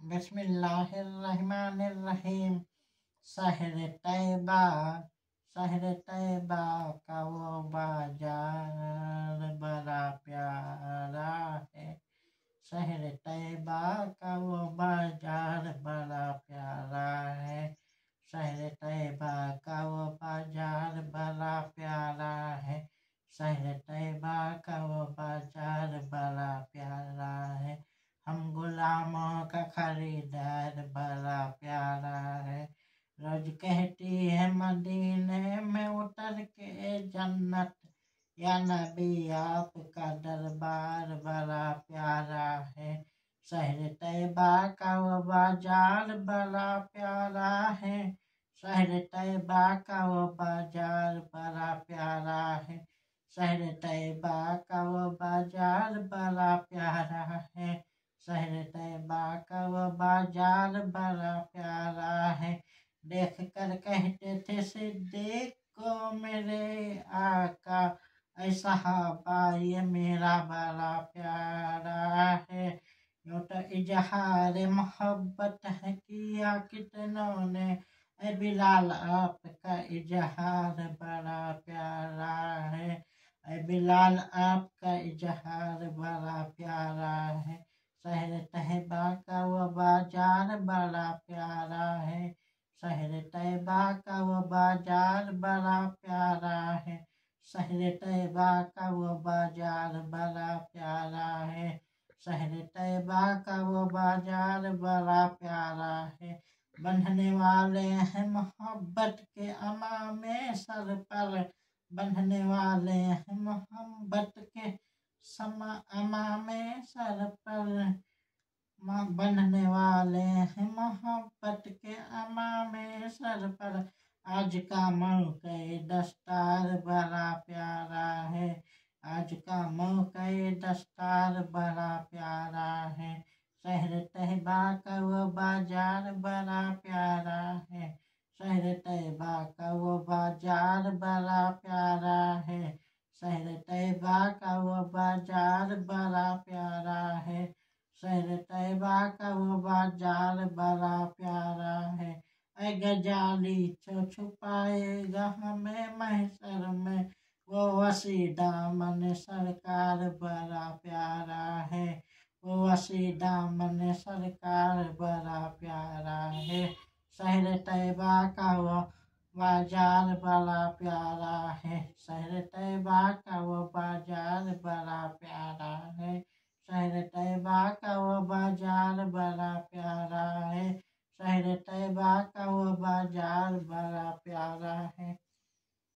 बिस्मिल्लाहिर्रहमानिर्रहीम। शहर तैयबा, शहर तैयबा का वो बाजार बड़ा प्यारा है। शहर तैयबा का वो बाजार बड़ा प्यारा है। शहर तैयबा का वो बाजार बड़ा प्यारा है। शहर तैयबा का वो बाजार बड़ा प्यारा है। हम गुलामों का खरीदार बड़ा प्यारा है। रोज कहती है मदीने में उतर के जन्नत, या नबी आपका दरबार बड़ा प्यारा है। शहर तैयबा का वो बाजार बड़ा प्यारा है। शहर तैयबा का वो बाजार बड़ा प्यारा है। शहर तैयबा का वो बाजार बड़ा प्यारा है। शहर तैयबा का वो बाजार बड़ा प्यारा है। देख कर कहते थे सिद्दीक को मेरे आका, ऐसा सहाबा ये मेरा बड़ा प्यारा है। यूं तो इजहार मोहब्बत है किया कितनों ने, ऐ बिलाल आपका इजहार बड़ा प्यारा है। ऐ बिलाल आपका इजहार बड़ा प्यारा है। शहर तैयबा का वो बाजार बड़ा प्यारा है। शहर तैयबा का वो बाजार बड़ा प्यारा है। शहर तैयबा का वो बाजार बड़ा प्यारा है। शहर तैयबा का वो बाजार बड़ा प्यारा है। बंधने वाले हैं मोहब्बत के अमामे सर पर, बंधने वाले हैं मोहब्बत के अमामे सर पर, बंधने वाले हैं मोहब्बत के अमामे सर पर। आज का मौके दस्तार बड़ा प्यारा है। आज का मौके दस्तार बड़ा प्यारा है। शहर तैयबा का वो बाजार बड़ा प्यारा है। शहर तैयबा का वो बाजार बड़ा प्यारा है। शहर तैयबा का वो बाजार बड़ा प्यारा है। शहर तैयबा का वो बाजार बड़ा प्यारा है। ऐ गजाली जो छुपाएगा हमें महशर में, वो वसी दामन सरकार बड़ा प्यारा है। वो वसी दामन सरकार बड़ा प्यारा है। शहर तैयबा का वो बाजार बड़ा प्यारा है। शहर तैयबा का वो बाजार बड़ा प्यारा है। शहर तैयबा का वो बाजार बड़ा प्यारा है। शहर तैयबा का वो बाजार बड़ा प्यारा है।